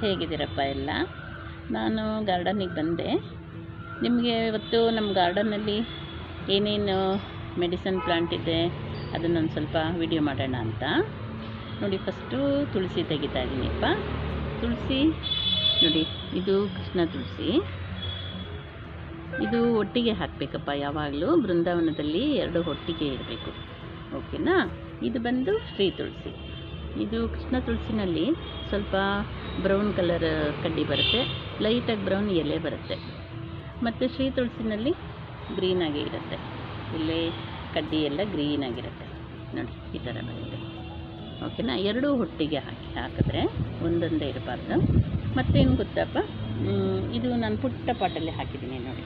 ಹೇಗಿದ್ದೀರಪ್ಪ ಎಲ್ಲ? ನಾನು ಗಾರ್ಡನಿಗೆ ಬಂದೆ. ನಿಮಗೆ ಇವತ್ತು ನಮ್ಮ ಗಾರ್ಡನ್ನಲ್ಲಿ ಏನೇನು ಮೆಡಿಸನ್ ಪ್ಲಾಂಟ್ ಇದೆ ಅದನ್ನೊಂದು ಸ್ವಲ್ಪ ವಿಡಿಯೋ ಮಾಡೋಣ ಅಂತ. ನೋಡಿ, ಫಸ್ಟು ತುಳಸಿ ತೆಗಿತಾ ಇದ್ದೀನಿಪ್ಪ. ತುಳಸಿ ನೋಡಿ, ಇದು ಕೃಷ್ಣ ತುಳಸಿ. ಇದು ಒಟ್ಟಿಗೆ ಹಾಕಬೇಕಪ್ಪ, ಯಾವಾಗಲೂ ಬೃಂದಾವನದಲ್ಲಿ ಎರಡು ಒಟ್ಟಿಗೆ ಇರಬೇಕು, ಓಕೆನಾ? ಇದು ಬಂದು ಶ್ರೀ ತುಳಸಿ. ಇದು ಕೃಷ್ಣ ತುಳಸಿನಲ್ಲಿ ಸ್ವಲ್ಪ ಬ್ರೌನ್ ಕಲರ್ ಕಡ್ಡಿ ಬರುತ್ತೆ, ಲೈಟಾಗಿ ಬ್ರೌನ್ ಎಲೆ ಬರುತ್ತೆ. ಮತ್ತು ಶ್ರೀ ತುಳಸಿನಲ್ಲಿ ಗ್ರೀನಾಗೇ ಇರುತ್ತೆ, ಇಲ್ಲೇ ಕಡ್ಡಿ ಎಲ್ಲ ಗ್ರೀನಾಗಿರುತ್ತೆ ನೋಡಿ, ಈ ಥರ ಬರುತ್ತೆ, ಓಕೆನಾ? ಎರಡೂ ಒಟ್ಟಿಗೆ ಹಾಕಿದ್ರೆ ಒಂದೊಂದೇ ಇರಬಾರ್ದು. ಮತ್ತೇನು ಗೊತ್ತಪ್ಪ, ಇದು ನಾನು ಪುಟ್ಟ ಪಾಟಲ್ಲಿ ಹಾಕಿದ್ದೀನಿ ನೋಡಿ,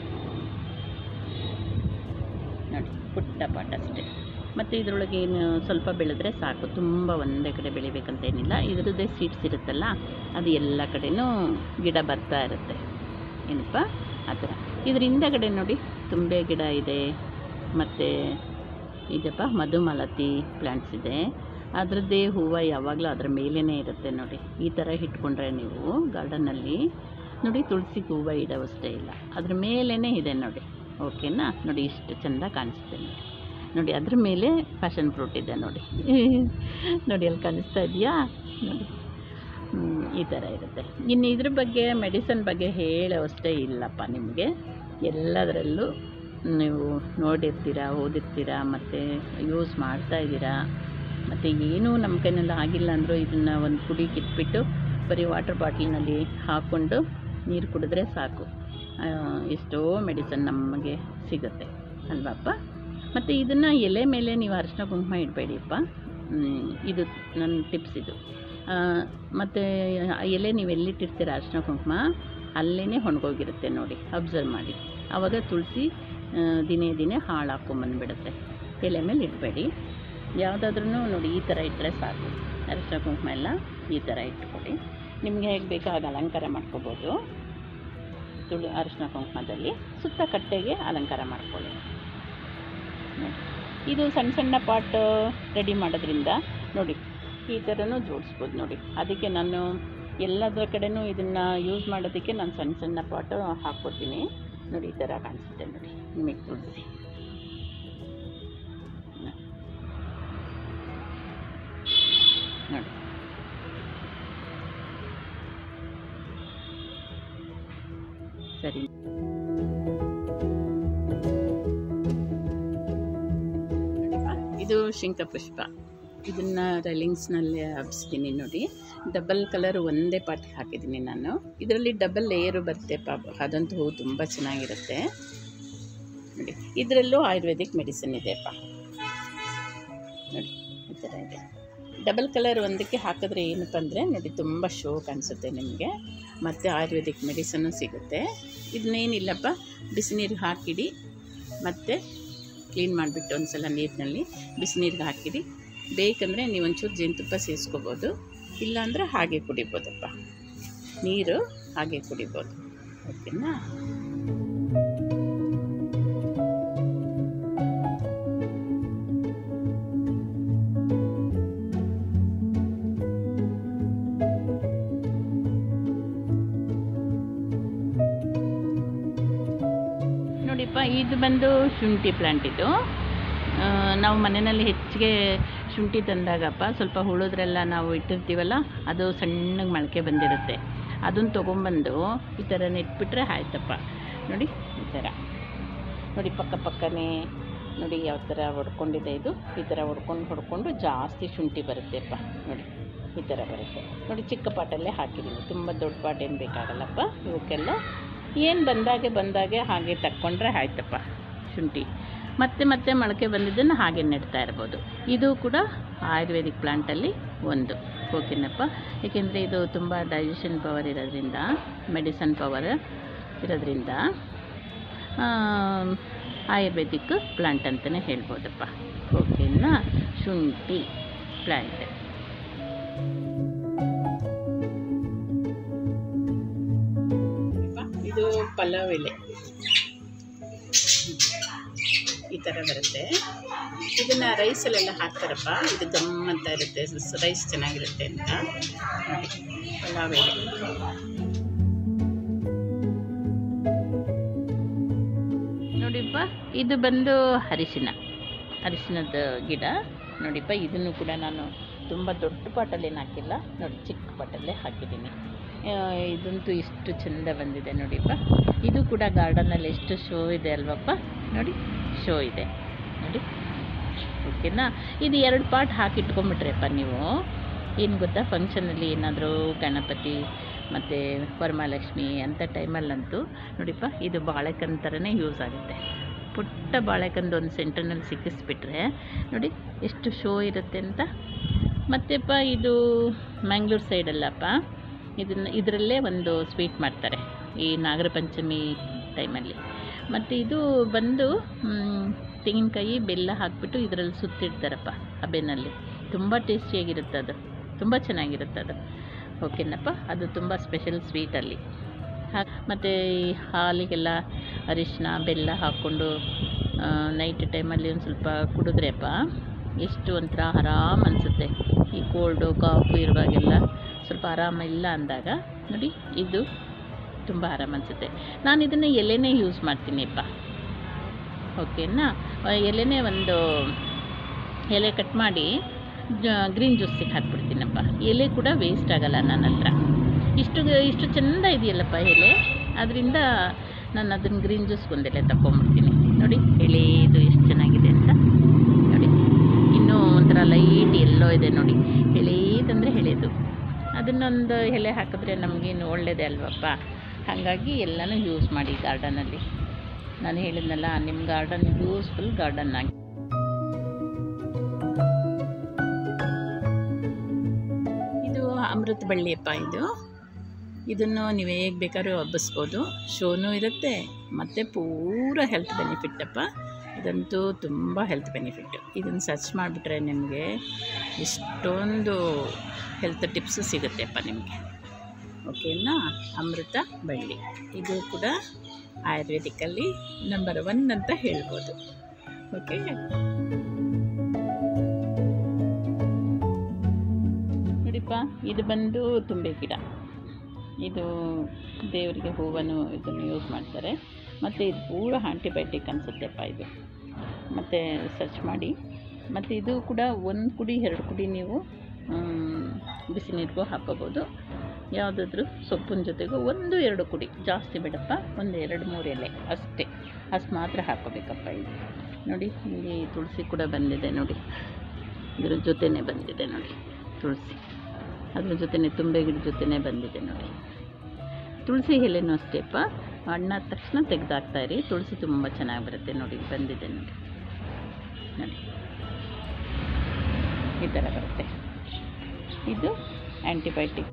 ಪುಟ್ಟ ಪಾಟ ಅಷ್ಟೇ. ಮತ್ತು ಇದರೊಳಗೆ ಏನು ಸ್ವಲ್ಪ ಬೆಳೆದ್ರೆ ಸಾಕು, ತುಂಬ ಒಂದೇ ಕಡೆ ಬೆಳಿಬೇಕಂತೇನಿಲ್ಲ. ಇದರದ್ದೇ ಸೀಡ್ಸ್ ಇರುತ್ತಲ್ಲ, ಅದು ಎಲ್ಲ ಕಡೆಯೂ ಗಿಡ ಬರ್ತಾ ಇರುತ್ತೆ, ಏನಪ್ಪ ಆ ಥರ. ಇದ್ರ ಹಿಂದಗಡೆ ನೋಡಿ ತುಂಬೆ ಗಿಡ ಇದೆ, ಮತ್ತು ಇದಪ್ಪ ಮಧುಮಾಲತಿ ಪ್ಲ್ಯಾಂಟ್ಸ್ ಇದೆ. ಅದರದ್ದೇ ಹೂವು ಯಾವಾಗಲೂ ಅದರ ಮೇಲೇ ಇರುತ್ತೆ ನೋಡಿ. ಈ ಥರ ಇಟ್ಕೊಂಡ್ರೆ ನೀವು ಗಾರ್ಡನ್ನಲ್ಲಿ ನೋಡಿ, ತುಳಸಿಗೆ ಹೂವು ಇಡೋವಷ್ಟೇ ಇಲ್ಲ, ಅದ್ರ ಮೇಲೇ ಇದೆ ನೋಡಿ, ಓಕೆನಾ? ನೋಡಿ ಇಷ್ಟು ಚೆಂದ ಕಾಣಿಸುತ್ತೆ ನೋಡಿ. ಅದ್ರ ಮೇಲೆ ಪ್ಯಾಷನ್ ಫ್ರೂಟ್ ಇದೆ ನೋಡಿ, ನೋಡಿ ಅಲ್ಲಿ ಕಾಣಿಸ್ತಾ ಇದೆಯಾ ನೋಡಿ, ಈ ಥರ ಇರುತ್ತೆ. ಇನ್ನು ಇದ್ರ ಬಗ್ಗೆ ಮೆಡಿಸನ್ ಬಗ್ಗೆ ಹೇಳೋವಷ್ಟೇ ಇಲ್ಲಪ್ಪ ನಿಮಗೆ. ಎಲ್ಲದರಲ್ಲೂ ನೀವು ನೋಡಿರ್ತೀರ, ಓದಿರ್ತೀರ, ಮತ್ತು ಯೂಸ್ ಮಾಡ್ತಾಯಿದ್ದೀರಾ. ಮತ್ತು ಏನೂ ನಮ್ಮ ಕೈನಲ್ಲಿ ಆಗಿಲ್ಲ ಅಂದರೂ ಇದನ್ನು ಒಂದು ಪುಡಿಗೆ ಇಟ್ಬಿಟ್ಟು ಬರೀ ವಾಟರ್ ಬಾಟ್ಲಿನಲ್ಲಿ ಹಾಕ್ಕೊಂಡು ನೀರು ಕುಡಿದ್ರೆ ಸಾಕು, ಎಷ್ಟೋ ಮೆಡಿಸನ್ ನಮಗೆ ಸಿಗುತ್ತೆ ಅಲ್ವಪ್ಪ? ಮತ್ತು ಇದನ್ನು ಎಲೆ ಮೇಲೆ ನೀವು ಅರಿಶಿನ ಕುಂಕುಮ ಇಡಬೇಡಿಯಪ್ಪ, ಇದು ನನ್ನ ಟಿಪ್ಸ್ ಇದು. ಮತ್ತು ಎಲೆ ನೀವು ಎಲ್ಲಿಟ್ಟಿರ್ತೀರ ಅರಿಶಿನ ಕುಂಕುಮ ಅಲ್ಲೇ ಒಣಗೋಗಿರುತ್ತೆ ನೋಡಿ, ಅಬ್ಸರ್ವ್ ಮಾಡಿ. ಆವಾಗ ತುಳಸಿ ದಿನೇ ದಿನೇ ಹಾಳಾಕೊಂಬಂದುಬಿಡುತ್ತೆ. ಎಲೆ ಮೇಲೆ ಇಡಬೇಡಿ, ಯಾವುದಾದ್ರೂ ನೋಡಿ ಈ ಥರ ಇಟ್ಟರೆ ಸಾಕು. ಅರಿಶಿನ ಕುಂಕುಮ ಎಲ್ಲ ಈ ಥರ ಇಟ್ಕೊಡಿ. ನಿಮಗೆ ಹೇಗೆ ಬೇಕೋ ಆಗ ಅಲಂಕಾರ ಮಾಡ್ಕೋಬೋದು. ಅರಿಶಿನ ಕುಂಕುಮದಲ್ಲಿ ಸುತ್ತ ಕಟ್ಟೆಗೆ ಅಲಂಕಾರ ಮಾಡ್ಕೊಳ್ಳಿ. ಇದು ಸಣ್ಣ ಸಣ್ಣ ಪಾಟ್ ರೆಡಿ ಮಾಡೋದ್ರಿಂದ ನೋಡಿ ಈ ಥರನೂ ಜೋಡಿಸ್ಬೋದು ನೋಡಿ. ಅದಕ್ಕೆ ನಾನು ಎಲ್ಲದರ ಕಡೆನೂ ಇದನ್ನು ಯೂಸ್ ಮಾಡೋದಕ್ಕೆ ನಾನು ಸಣ್ಣ ಸಣ್ಣ ಪಾಟು ಹಾಕ್ಕೊತೀನಿ ನೋಡಿ. ಈ ಥರ ಕಾಣಿಸುತ್ತೆ ನೋಡಿ ನಿಮಗೆ ತುಳಸಿ ನೋಡಿ. ಸರಿ, ಇದು ಶಂಖಪುಷ್ಪ. ಇದನ್ನು ರೈಲಿಂಗ್ಸ್ನಲ್ಲೇ ಹಬ್ಸ್ತೀನಿ ನೋಡಿ. ಡಬಲ್ ಕಲರ್ ಒಂದೇ ಪಾಟಿಗೆ ಹಾಕಿದ್ದೀನಿ ನಾನು. ಇದರಲ್ಲಿ ಡಬಲ್ ಲೇಯರು ಬರುತ್ತೆ ಪಾಪ, ಅದಂತೂ ಹೂ ತುಂಬ ಚೆನ್ನಾಗಿರುತ್ತೆ ನೋಡಿ. ಇದರಲ್ಲೂ ಆಯುರ್ವೇದಿಕ್ ಮೆಡಿಸಿನ್ ಇದೆಯಪ್ಪ ನೋಡಿ, ಈ ಥರ ಇದೆ. ಡಬಲ್ ಕಲರ್ ಒಂದಕ್ಕೆ ಹಾಕಿದ್ರೆ ಏನಪ್ಪ ಅಂದರೆ ನೋಡಿ ತುಂಬ ಶೋ ಕಾಣಿಸುತ್ತೆ ನಿಮಗೆ, ಮತ್ತು ಆಯುರ್ವೇದಿಕ್ ಮೆಡಿಸನ್ನು ಸಿಗುತ್ತೆ. ಇದನ್ನೇನಿಲ್ಲಪ್ಪ, ಬಿಸಿನೀರಿಗೆ ಹಾಕಿಡಿ, ಮತ್ತು ಕ್ಲೀನ್ ಮಾಡಿಬಿಟ್ಟು ಒಂದು ಸಲ ನೀರಿನಲ್ಲಿ ಬಿಸಿನೀರಿಗೆ ಹಾಕಿಡಿ. ಬೇಕಂದರೆ ನೀವು ಒಂಚೂರು ಜೇನುತುಪ್ಪ ಸೇರಿಸ್ಕೋಬೋದು, ಇಲ್ಲಾಂದರೆ ಹಾಗೆ ಕುಡಿಬೋದಪ್ಪ, ನೀರು ಹಾಗೆ ಕುಡಿಬೋದು, ಓಕೆನಾ? ನೋಡಿಪ್ಪ, ಇದು ಬಂದು ಶುಂಠಿ ಪ್ಲ್ಯಾಂಟ್. ಇದು ನಾವು ಮನೆಯಲ್ಲಿ ಹೆಚ್ಚಿಗೆ ಶುಂಠಿ ತಂದಾಗಪ್ಪ ಸ್ವಲ್ಪ ಹುಳಿದ್ರೆಲ್ಲ ನಾವು ಇಟ್ಟಿರ್ತೀವಲ್ಲ, ಅದು ಸಣ್ಣಗೆ ಮೊಳಕೆ ಬಂದಿರುತ್ತೆ. ಅದನ್ನು ತೊಗೊಂಬಂದು ಈ ಥರ ನೆಟ್ಬಿಟ್ರೆ ಆಯ್ತಪ್ಪ ನೋಡಿ. ಈ ಥರ ನೋಡಿ, ಪಕ್ಕನೇ ನೋಡಿ ಯಾವ ಥರ ಹೊಡ್ಕೊಂಡಿದೆ ಇದು. ಈ ಥರ ಹೊಡ್ಕೊಂಡು ಜಾಸ್ತಿ ಶುಂಠಿ ಬರುತ್ತೆಪ್ಪ ನೋಡಿ, ಈ ಥರ ಬರುತ್ತೆ ನೋಡಿ. ಚಿಕ್ಕ ಪಾಟಲ್ಲೇ ಹಾಕಿದ್ದೀನಿ, ತುಂಬ ದೊಡ್ಡ ಪಾಟ್ ಏನು ಬೇಕಾಗಲ್ಲಪ್ಪ ಇವಕ್ಕೆಲ್ಲ. ಏನು ಬಂದಾಗೆ ಹಾಗೆ ತಕ್ಕೊಂಡ್ರೆ ಆಯ್ತಪ್ಪ ಶುಂಠಿ. ಮತ್ತೆ ಮೊಳಕೆ ಬಂದಿದ್ದನ್ನು ಹಾಗೆ ನೆಡ್ತಾ ಇರ್ಬೋದು. ಇದು ಕೂಡ ಆಯುರ್ವೇದಿಕ್ ಪ್ಲಾಂಟಲ್ಲಿ ಒಂದು, ಓಕೆನಪ್ಪ? ಏಕೆಂದರೆ ಇದು ತುಂಬ ಡೈಜೆಷನ್ ಪವರ್ ಇರೋದ್ರಿಂದ, ಮೆಡಿಸನ್ ಪವರ್ ಇರೋದ್ರಿಂದ ಆಯುರ್ವೇದಿಕ್ ಪ್ಲಾಂಟ್ ಅಂತಲೇ ಹೇಳ್ಬೋದಪ್ಪ, ಓಕೆನಾ? ಶುಂಠಿ ಪ್ಲಾಂಟ್. ಇದು ಪಲಾವ್ ಎಲೆ ಈ ಥರ ಬರುತ್ತೆ ಇದನ್ನು ರೈಸಲ್ಲೆಲ್ಲ ಹಾಕ್ತಾರಪ್ಪ, ಇದು ಗಮ್ ಅಂತ ಇರುತ್ತೆ, ರೈಸ್ ಚೆನ್ನಾಗಿರುತ್ತೆ ಅಂತ. ನೋಡಿ ಪಲಾವ್ ಎಲೆ. ನೋಡಿಪ್ಪ, ಇದು ಬಂದು ಅರಿಶಿನದ ಗಿಡ ನೋಡಿಪ್ಪ. ಇದನ್ನು ಕೂಡ ನಾನು ತುಂಬ ದೊಡ್ಡ ಪಾಟಲ್ಲೇನು ಹಾಕಿಲ್ಲ, ನೋಡಿ ಚಿಕ್ಕ ಪಾಟಲ್ಲೇ ಹಾಕಿದ್ದೀನಿ. ಇದಂತೂ ಇಷ್ಟು ಚೆಂದ ಬಂದಿದೆ ನೋಡಿಪ್ಪ. ಇದು ಕೂಡ ಗಾರ್ಡನಲ್ಲಿ ಎಷ್ಟು ಶೋ ಇದೆ ಅಲ್ವಪ್ಪ, ನೋಡಿ ಶೋ ಇದೆ ನೋಡಿ. ಓಕೆನಾ, ಇದು 2 ಪಾಟ್ ಹಾಕಿಟ್ಕೊಂಬಿಟ್ರೆಪ್ಪ ನೀವು. ಏನು ಗೊತ್ತಾ, ಫಂಕ್ಷನಲ್ಲಿ ಏನಾದರೂ ಗಣಪತಿ ಮತ್ತು ವರಮಹಾಲಕ್ಷ್ಮಿ ಅಂಥ ಟೈಮಲ್ಲಂತೂ ನೋಡಿಪ್ಪ, ಇದು ಬಾಳೆಕಂದು ಥರನೇ ಯೂಸ್ ಆಗುತ್ತೆ. ಪುಟ್ಟ ಬಾಳೆಕಂದು ಒಂದು ಸೆಂಟರ್ನಲ್ಲಿ ಸಿಕ್ಕಿಸ್ಬಿಟ್ರೆ ನೋಡಿ ಎಷ್ಟು ಶೋ ಇರುತ್ತೆ ಅಂತ. ಮತ್ತಪ್ಪ ಇದು ಮ್ಯಾಂಗ್ಳೂರು ಸೈಡಲ್ಲಪ್ಪ, ಇದರಲ್ಲೇ ಒಂದು ಸ್ವೀಟ್ ಮಾಡ್ತಾರೆ ಈ ನಾಗರ ಪಂಚಮಿ ಟೈಮಲ್ಲಿ. ಮತ್ತು ಇದು ಬಂದು ತೆಂಗಿನಕಾಯಿ ಬೆಲ್ಲ ಹಾಕಿಬಿಟ್ಟು ಇದರಲ್ಲಿ ಸುತ್ತಿಡ್ತಾರಪ್ಪ ಹಬೆನಲ್ಲಿ. ತುಂಬ ಟೇಸ್ಟಿಯಾಗಿರುತ್ತೆ ಅದು, ತುಂಬ ಚೆನ್ನಾಗಿರುತ್ತೆ ಅದು. ಓಕೆನಪ್ಪ, ಅದು ತುಂಬ ಸ್ಪೆಷಲ್ ಸ್ವೀಟಲ್ಲಿ. ಮತ್ತು ಈ ಹಾಲಿಗೆಲ್ಲ ಅರಿಶಿನ ಬೆಲ್ಲ ಹಾಕ್ಕೊಂಡು ನೈಟ್ ಟೈಮಲ್ಲಿ ಒಂದು ಸ್ವಲ್ಪ ಕುಡಿದ್ರೆಪ್ಪ ಎಷ್ಟು ಒಂಥರ ಆರಾಮ್ ಅನಿಸುತ್ತೆ. ಈ ಕೋಲ್ಡು ಕಾಫು ಇರುವಾಗೆಲ್ಲ ಸ್ವಲ್ಪ ಆರಾಮಿಲ್ಲ ಅಂದಾಗ ನೋಡಿ ಇದು ತುಂಬ ಆರಾಮ್ ಅನಿಸುತ್ತೆ. ನಾನು ಇದನ್ನು ಎಲೆನೇ ಯೂಸ್ ಮಾಡ್ತೀನಿಪ್ಪ. ಓಕೆನಾ, ಎಲೆನೇ ಒಂದು ಎಲೆ ಕಟ್ ಮಾಡಿ ಗ್ರೀನ್ ಜ್ಯೂಸಿಗೆ ಹಾಕ್ಬಿಡ್ತೀನಪ್ಪ. ಎಲೆ ಕೂಡ ವೇಸ್ಟ್ ಆಗೋಲ್ಲ ನನ್ನ ಹತ್ರ. ಇಷ್ಟು ಚೆಂದ ಇದೆಯಲ್ಲಪ್ಪ ಎಲೆ, ಅದರಿಂದ ನಾನು ಅದನ್ನು ಗ್ರೀನ್ ಜ್ಯೂಸ್ ಒಂದೆಲೆ ತಗೊಂಡ್ಬಿಡ್ತೀನಿ. ನೋಡಿ ಎಳೆದು ಎಷ್ಟು ಚೆನ್ನಾಗಿದೆ ಅಂತ ನೋಡಿ. ಇನ್ನೂ ಒಂಥರ ಲೈಟ್ ಎಲ್ಲೋ ಇದೆ ನೋಡಿ, ಎಳೆದಂದರೆ ಎಳೆದು. ಅದನ್ನೊಂದು ಎಲೆ ಹಾಕಿದ್ರೆ ನಮಗೇನು ಒಳ್ಳೆಯದೇ ಅಲ್ವಪ್ಪ. ಹಾಗಾಗಿ ಎಲ್ಲನೂ ಯೂಸ್ ಮಾಡಿ ಗಾರ್ಡನಲ್ಲಿ. ನಾನು ಹೇಳಿದ್ನಲ್ಲ, ನಿಮ್ಮ ಗಾರ್ಡನ್ ಯೂಸ್ಫುಲ್ ಗಾರ್ಡನ್ ಆಗಿ. ಇದು ಅಮೃತ ಬಳ್ಳಿಯಪ್ಪ. ಇದನ್ನು ನೀವು ಹೇಗೆ ಬೇಕಾದ್ರೂ ಹಬ್ಬಿಸ್ಬೋದು. ಶೋನೂ ಇರುತ್ತೆ ಮತ್ತು ಪೂರ ಹೆಲ್ತ್ ಬೆನಿಫಿಟ್ಟಪ್ಪ. ಇದಂತೂ ತುಂಬ ಹೆಲ್ತ್ ಬೆನಿಫಿಟ್ಟು. ಇದನ್ನು ಸರ್ಚ್ ಮಾಡಿಬಿಟ್ರೆ ನಿಮಗೆ ಇಷ್ಟೊಂದು ಹೆಲ್ತ್ ಟಿಪ್ಸು ಸಿಗುತ್ತೆಪ್ಪ ನಿಮಗೆ. ಓಕೆನಾ, ಅಮೃತ ಬಳ್ಳಿ ಇದು ಕೂಡ ಆಯುರ್ವೇದಿಕಲ್ಲಿ ನಂಬರ್ 1 ಅಂತ ಹೇಳ್ಬೋದು. ಓಕೆ, ನೋಡಿಪ್ಪ, ಇದು ಬಂದು ತುಂಬೆ ಗಿಡ. ಇದು ದೇವರಿಗೆ ಹೂವನ್ನು ಇದನ್ನು ಯೂಸ್ ಮಾಡ್ತಾರೆ. ಮತ್ತು ಇದು ಪೂರ ಆಂಟಿಬಯೋಟಿಕ್ ಅನಿಸುತ್ತೆಪ್ಪ ಇದು. ಮತ್ತು ಸರ್ಚ್ ಮಾಡಿ. ಮತ್ತು ಇದು ಕೂಡ 1 ಕುಡಿ 2 ಕುಡಿ ನೀವು ಬಿಸಿ ನೀರಿಗೂ ಹಾಕೋಬೋದು. ಯಾವುದಾದ್ರೂ ಸೊಪ್ಪಿನ ಜೊತೆಗೂ 1-2 ಕುಡಿ, ಜಾಸ್ತಿ ಬೇಡಪ್ಪ, 1-2-3 ಎಲೆ ಅಷ್ಟೇ, ಅಷ್ಟು ಮಾತ್ರ ಹಾಕೋಬೇಕಪ್ಪ. ಇದು ನೋಡಿ, ಇಲ್ಲಿ ತುಳಸಿ ಕೂಡ ಬಂದಿದೆ ನೋಡಿ, ಇದ್ರ ಜೊತೆನೇ ಬಂದಿದೆ ನೋಡಿ ತುಳಸಿ. ಅದ್ರ ಜೊತೆನೇ ತುಂಬೆ ಗಿಡ ಜೊತೆನೇ ಬಂದಿದೆ ನೋಡಿ. ತುಳಸಿ ಎಲೆನೂ ಅಷ್ಟೇಪ್ಪ, ಹಣ್ಣಾದ ತಕ್ಷಣ ತೆಗೆದಾಕ್ತಾಯಿರಿ. ತುಳಸಿ ತುಂಬ ಚೆನ್ನಾಗಿ ಬರುತ್ತೆ ನೋಡಿ. ಬಂದಿದೆ ನೋಡಿ, ನೋಡಿ ಈ ಥರ ಬರುತ್ತೆ. ಇದು ಆ್ಯಂಟಿಬಯೋಟಿಕ್.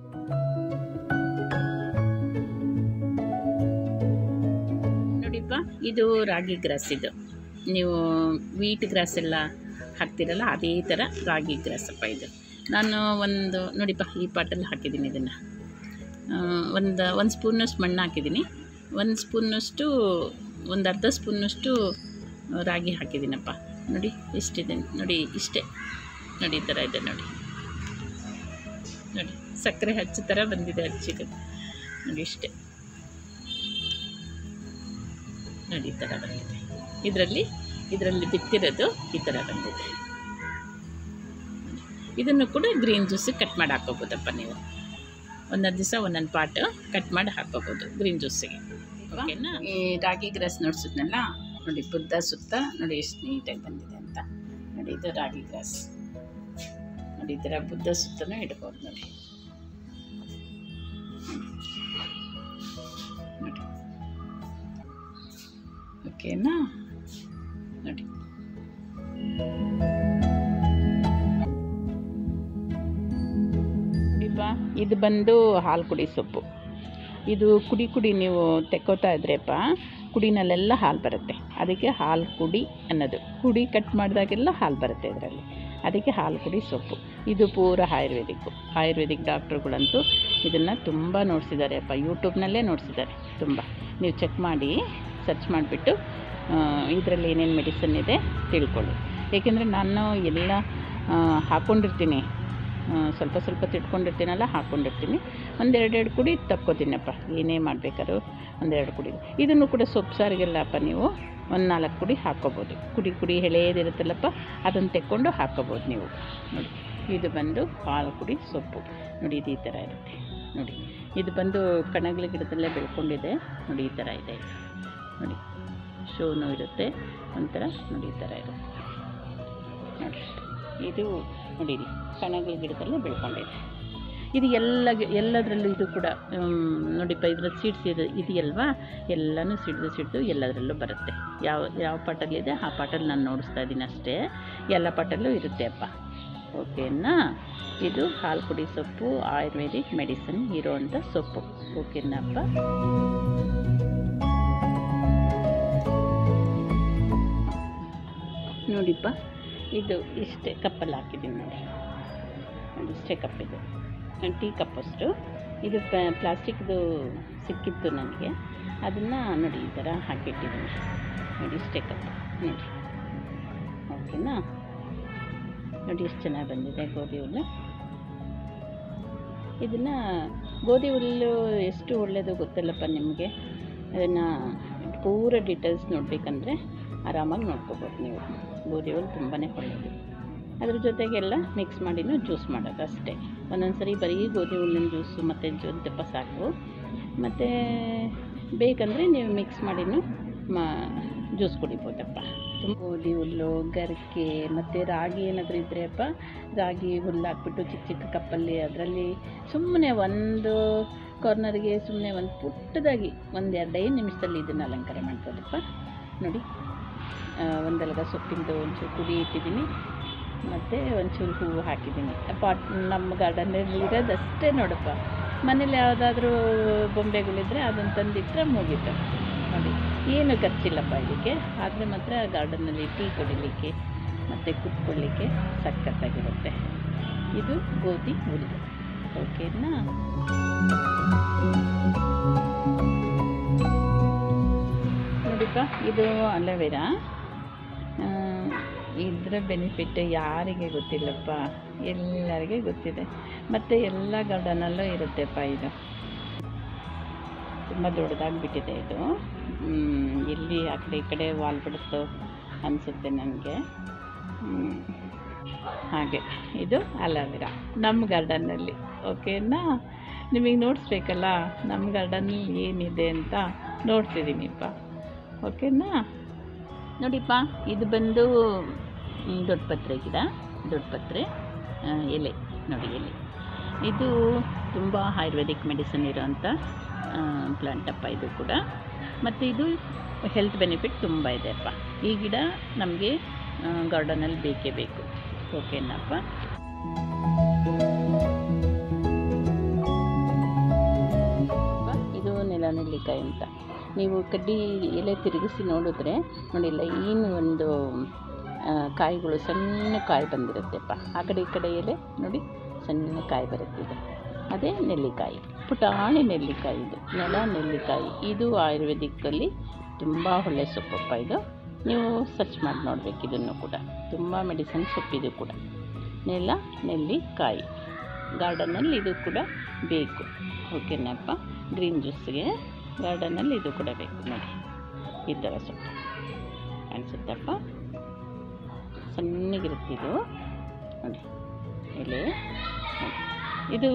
ನೋಡಿಪ್ಪ, ಇದು ರಾಗಿ ಗ್ರಾಸ್. ಇದು ನೀವು ವೀಟ್ ಗ್ರಾಸ್ ಎಲ್ಲ ಹಾಕ್ತಿರಲ್ಲ, ಅದೇ ಥರ ರಾಗಿ ಗ್ರಾಸಪ್ಪ ಇದು. ನಾನು ಒಂದು ನೋಡಿಪ್ಪ, ಈ ಪಾಟಲ್ಲಿ ಹಾಕಿದ್ದೀನಿ. ಇದನ್ನು ಒಂದು ಸ್ಪೂನಷ್ಟು ಮಣ್ಣು ಹಾಕಿದ್ದೀನಿ. 1 ಸ್ಪೂನಷ್ಟು, ಒಂದು ಅರ್ಧ ಸ್ಪೂನಷ್ಟು ರಾಗಿ ಹಾಕಿದ್ದೀನಪ್ಪ. ನೋಡಿ ಎಷ್ಟಿದೆ ನೋಡಿ, ಇಷ್ಟೇ ನೋಡಿ, ಈ ಥರ ಇದೆ ನೋಡಿ. ನೋಡಿ ಸಕ್ಕರೆ ಹಚ್ಚು ಥರ ಬಂದಿದೆ, ಹಚ್ಚಿಗೆ ನೋಡಿ ಇಷ್ಟೇ ನೋಡಿ, ಈ ಥರ ಬಂದಿದೆ. ಇದರಲ್ಲಿ ಬಿತ್ತಿರೋದು ಈ ಥರ ಬಂದಿದೆ. ಇದನ್ನು ಕೂಡ ಗ್ರೀನ್ ಜ್ಯೂಸಿಗೆ ಕಟ್ ಮಾಡಿ ಹಾಕೋಬೋದಪ್ಪ ನೀವು. ಒಂದೊಂದು ದಿವಸ ಒಂದೊಂದು ಪಾಟ್ ಕಟ್ ಮಾಡಿ ಹಾಕೋಬೋದು ಗ್ರೀನ್ ಜ್ಯೂಸಿಗೆ. ಓಕೆನಾ, ಈ ರಾಗಿ ಗ್ರಾಸ್ ನೋಡ್ಸಿದ್ನಲ್ಲ ನೋಡಿ, ಬುದ್ಧ ಸುತ್ತ ನೋಡಿ ಎಷ್ಟು ನೀಟಾಗಿ ಬಂದಿದೆ ಅಂತ ನೋಡಿ. ಇದು ರಾಗಿ ಗ್ರಾಸ್ ನೋಡಿ, ಈ ಥರ ಬುದ್ಧ ಸುತ್ತನೂ ಇಡ್ಬೋದು ನೋಡಿ. ನೋಡಿ ಓಕೆನಾ, ನೋಡಿ ಇದು ಬಂದು ಹಾಲು ಕುಡಿ ಸೊಪ್ಪು. ಇದು ಕುಡಿ ನೀವು ತೆಕ್ಕೋತಾ ಇದ್ರೆಪ್ಪ, ಕುಡಿನಲ್ಲೆಲ್ಲ ಹಾಲು ಬರುತ್ತೆ. ಅದಕ್ಕೆ ಹಾಲು ಕುಡಿ ಅನ್ನೋದು. ಕುಡಿ ಕಟ್ ಮಾಡಿದಾಗೆಲ್ಲ ಹಾಲು ಬರುತ್ತೆ ಇದರಲ್ಲಿ, ಅದಕ್ಕೆ ಹಾಲು ಕುಡಿ ಸೊಪ್ಪು. ಇದು ಪೂರ ಆಯುರ್ವೇದಿಕ್ ಡಾಕ್ಟ್ರುಗಳಂತೂ ಇದನ್ನು ತುಂಬ ನೋಡಿಸಿದ್ದಾರೆ ಅಪ್ಪ, ಯೂಟ್ಯೂಬ್ನಲ್ಲೇ ನೋಡಿಸಿದ್ದಾರೆ ತುಂಬ. ನೀವು ಚೆಕ್ ಮಾಡಿ, ಸರ್ಚ್ ಮಾಡಿಬಿಟ್ಟು ಇದರಲ್ಲಿ ಏನೇನು ಮೆಡಿಸನ್ ಇದೆ ತಿಳ್ಕೊಳ್ಳಿ. ಏಕೆಂದರೆ ನಾನು ಎಲ್ಲ ಹಾಕ್ಕೊಂಡಿರ್ತೀನಿ, ಸ್ವಲ್ಪ ಸ್ವಲ್ಪ ತಿಟ್ಕೊಂಡಿರ್ತೀನಲ್ಲ, ಹಾಕ್ಕೊಂಡಿರ್ತೀನಿ. ಒಂದೆರಡು ಕುಡಿ ತಕ್ಕೋತೀನಪ್ಪ, ಏನೇ ಮಾಡಬೇಕಾದ್ರೂ ಒಂದೆರಡು ಕುಡಿ. ಇದನ್ನು ಕೂಡ ಸೊಪ್ಪು ಸಾರಿಗೆಲ್ಲಪ್ಪ ನೀವು ಒಂದು 4 ಕುಡಿ ಹಾಕ್ಕೋಬೋದು. ಕುಡಿ ಎಳೆಯದಿರುತ್ತಲ್ಲಪ್ಪ, ಅದನ್ನು ತೆಕ್ಕೊಂಡು ಹಾಕ್ಕೋಬೋದು ನೀವು. ನೋಡಿ, ಇದು ಬಂದು ಹಾಲು ಕುಡಿ ಸೊಪ್ಪು. ನೋಡಿ, ಇದು ಈ ಥರ ಇರುತ್ತೆ. ನೋಡಿ, ಇದು ಬಂದು ಕಣಗಿಲ ಗಿಡದಲ್ಲೇ ಬೆಳ್ಕೊಂಡಿದೆ. ನೋಡಿ, ಈ ಥರ ಇದೆ. ನೋಡಿ, ಶೋನು ಇರುತ್ತೆ ಒಂಥರ. ನೋಡಿ, ಈ ಥರ ಇರುತ್ತೆ. ನೋಡಿ, ಇದು ನೋಡಿರಿ, ಕಣಗಿಲ ಗಿಡದಲ್ಲೇ ಬೆಳ್ಕೊಂಡಿದೆ. ಇದು ಎಲ್ಲದರಲ್ಲೂ ಇದು ಕೂಡ ನೋಡಿಪ್ಪ, ಇದರ ಸೀಡ್ಸ್ ಇದೆಯಲ್ವಾ, ಎಲ್ಲನೂ ಸಿಡ್ದು ಎಲ್ಲದರಲ್ಲೂ ಬರುತ್ತೆ. ಯಾವ ಪಾಟಲ್ಲಿದೆ ಆ ಪಾಟಲ್ಲಿ ನಾನು ನೋಡಿಸ್ತಾ ಇದ್ದೀನಿ ಅಷ್ಟೇ. ಎಲ್ಲ ಪಾಟಲ್ಲೂ ಇರುತ್ತೆ ಅಪ್ಪ. ಓಕೆನಾ? ಇದು ಹಾಲು ಕುಡಿ ಸೊಪ್ಪು, ಆಯುರ್ವೇದಿಕ್ ಮೆಡಿಸಿನ್ ಇರೋವಂಥ ಸೊಪ್ಪು. ಓಕೆನಪ್ಪ? ನೋಡಿಪ್ಪ, ಇದು ಇಷ್ಟೇ ಕಪ್ಪಲ್ಲಿ ಹಾಕಿದ್ದೀನಿ. ನೋಡಿ, ಇಷ್ಟೇ ಕಪ್ಪಿದು, ಟೀ ಕಪ್ಪಷ್ಟು. ಇದು ಪ್ಲಾಸ್ಟಿಕ್ದು ಸಿಕ್ಕಿತ್ತು ನನಗೆ, ಅದನ್ನು ನೋಡಿ ಈ ಥರ ಹಾಕಿಟ್ಟಿದ್ದೀನಿ. ನೋಡಿ, ಇಷ್ಟೇ ಕಪ್ಪು. ನೋಡಿ, ಓಕೆನಾ? ನೋಡಿ ಎಷ್ಟು ಚೆನ್ನಾಗಿ ಬಂದಿದೆ ಗೋಧಿ ಹುಲ್ಲು. ಇದನ್ನು ಗೋಧಿ ಹುಲ್ಲು ಎಷ್ಟು ಒಳ್ಳೆಯದು ಗೊತ್ತಲ್ಲಪ್ಪ ನಿಮಗೆ. ಅದನ್ನು ಪೂರ ಡೀಟೇಲ್ಸ್ ನೋಡಬೇಕಂದ್ರೆ ಆರಾಮಾಗಿ ನೋಡ್ಕೋಬೋದು ನೀವು. ಗೋಧಿ ಹುಲ್ಲು ತುಂಬಾ ಒಳ್ಳೆಯದು. ಅದ್ರ ಜೊತೆಗೆಲ್ಲ ಮಿಕ್ಸ್ ಮಾಡಿನೂ ಜ್ಯೂಸ್ ಮಾಡೋದು ಅಷ್ಟೇ. ಒಂದೊಂದು ಸರಿ ಬರೀ ಗೋಧಿ ಹುಲ್ಲಿನ ಜ್ಯೂಸು ಮತ್ತು ಜೊತೆಪ್ಪ ಸಾಕು. ಮತ್ತು ಬೇಕಂದರೆ ನೀವು ಮಿಕ್ಸ್ ಮಾಡಿನೂ ಜ್ಯೂಸ್ ಕುಡಿಬೋದಪ್ಪ. ಗೋಧಿ ಹುಲ್ಲು, ಗರಿಕೆ ಮತ್ತು ರಾಗಿ ಏನಾದರೂ ಇದ್ದರೆ ಅಪ್ಪ, ರಾಗಿ ಹುಲ್ಲು ಹಾಕ್ಬಿಟ್ಟು ಚಿಕ್ಕ ಚಿಕ್ಕ ಕಪ್ಪಲ್ಲಿ ಅದರಲ್ಲಿ ಸುಮ್ಮನೆ ಒಂದು ಕಾರ್ನರ್ಗೆ ಸುಮ್ಮನೆ ಒಂದು ಪುಟ್ಟದಾಗಿ 1-2 ನಿಮಿಷದಲ್ಲಿ ಇದನ್ನು ಅಲಂಕಾರ ಮಾಡ್ಬೋದಪ್ಪ. ನೋಡಿ, ಒಂದೆಲಗ ಸೊಪ್ಪಿಂದು ಒಂಚೂರು ಕುಡಿ ಇಟ್ಟಿದ್ದೀನಿ, ಮತ್ತು ಒಂಚೂರು ಹೂವು ಹಾಕಿದ್ದೀನಿ. ಪಾಟ್ ನಮ್ಮ ಗಾರ್ಡನಲ್ಲಿ ಇರೋದಷ್ಟೇ ನೋಡಪ್ಪ. ಮನೇಲಿ ಯಾವುದಾದ್ರೂ ಬೊಂಬೆಗಳಿದ್ದರೆ ಅದನ್ನು ತಂದಿಟ್ಟರೆ ಮುಗೀತು. ನೋಡಿ, ಏನು ಖರ್ಚಿಲ್ಲಪ್ಪ ಇದಕ್ಕೆ. ಆದರೆ ಮಾತ್ರ ಗಾರ್ಡನ್ನಲ್ಲಿ ಟೀ ಕುಡಿಲಿಕ್ಕೆ ಮತ್ತು ಕುತ್ಕೊಳ್ಳಿಕ್ಕೆ ಸಖತ್ತಾಗಿರುತ್ತೆ. ಇದು ಗೋಧಿ ಹುಲ್ಲು. ಓಕೆನಾ? ನೋಡಿಪ್ಪ, ಇದು ಅಲೋವೆರಾ. ಇದರ ಬೆನಿಫಿಟ್ ಯಾರಿಗೆ ಗೊತ್ತಿಲ್ಲಪ್ಪ, ಎಲ್ಲರಿಗೆ ಗೊತ್ತಿದೆ. ಮತ್ತು ಎಲ್ಲ ಗಾರ್ಡನಲ್ಲೂ ಇರುತ್ತೆಪ್ಪ. ಇದು ತುಂಬ ದೊಡ್ಡದಾಗಿಬಿಟ್ಟಿದೆ. ಇದು ಇಲ್ಲಿ ಆ ಕಡೆ ಈ ಕಡೆ ವಾಲ್ ಬಿಡುತ್ತೋ ಅನಿಸುತ್ತೆ ನನಗೆ. ಹಾಗೆ ಇದು ಅಲೋವೆರಾ ನಮ್ಮ ಗಾರ್ಡನ್ನಲ್ಲಿ. ಓಕೆನಾ? ನಿಮಗೆ ನೋಡಿಸ್ಬೇಕಲ್ಲ ನಮ್ಮ ಗಾರ್ಡನ್ನಲ್ಲಿ ಏನಿದೆ ಅಂತ ನೋಡ್ತಿದ್ದೀನಿಪ್ಪ. ಓಕೆನಾ? ನೋಡಿಪ್ಪ, ಇದು ಬಂದು ದೊಡ್ಡಪತ್ರೆ ಗಿಡ, ದೊಡ್ಡಪತ್ರೆ ಎಲೆ. ನೋಡಿ, ಎಲೆ ಇದು ತುಂಬ ಆಯುರ್ವೇದಿಕ್ ಮೆಡಿಸಿನ್ ಇರೋವಂಥ ಪ್ಲಾಂಟಪ್ಪ ಇದು ಕೂಡ. ಮತ್ತು ಇದು ಹೆಲ್ತ್ ಬೆನಿಫಿಟ್ ತುಂಬ ಇದೆಯಪ್ಪ. ಈ ಗಿಡ ನಮಗೆ ಗಾರ್ಡನಲ್ಲಿ ಬೇಕೇ ಬೇಕು. ಓಕೆನಪ್ಪ? ಇದು ನೆಲನೆಲ್ಲಿಕಾಯಿ ಅಂತ. ನೀವು ಕಡ್ಡಿ ಎಲೆ ತಿರುಗಿಸಿ ನೋಡಿದ್ರೆ ನೋಡಿಲ್ಲ, ಏನು ಒಂದು ಕಾಯಿಗಳು ಸಣ್ಣ ಕಾಯಿ ಬಂದಿರುತ್ತೆಪ್ಪ. ಆ ಕಡೆ ಈ ಕಡೆ ಎಲೆ ನೋಡಿ, ಸಣ್ಣ ಕಾಯಿ ಬರುತ್ತಿದೆ. ಅದೇ ನೆಲ್ಲಿಕಾಯಿ, ಪುಟಾಣಿ ನೆಲ್ಲಿಕಾಯಿ. ಇದು ನೆಲ ನೆಲ್ಲಿಕಾಯಿ. ಇದು ಆಯುರ್ವೇದಿಕ್ಕಲ್ಲಿ ತುಂಬ ಒಳ್ಳೆಯ ಸೊಪ್ಪಪ್ಪ. ಇದು ನೀವು ಸರ್ಚ್ ಮಾಡಿ ನೋಡಬೇಕು. ಇದನ್ನು ಕೂಡ ತುಂಬ ಮೆಡಿಸಿನ್ ಸೊಪ್ಪಿದು ಕೂಡ. ನೆಲ ನೆಲ್ಲಿಕಾಯಿ ಗಾರ್ಡನಲ್ಲಿ ಇದು ಕೂಡ ಬೇಕು. ಓಕೆನಪ್ಪ? ಗ್ರೀನ್ ಜ್ಯೂಸ್ಗೆ ಗಾರ್ಡನಲ್ಲಿ ಇದು ಕೂಡ ಬೇಕು. ನೋಡಿ, ಈ ಥರ ಸೊಪ್ಪು ಅನಿಸುತ್ತಪ್ಪ. ಸಣ್ಣಗಿರುತ್ತಿದ್ದು ನೋಡಿ ಎಲೆ. ನೋಡಿ, ಇದು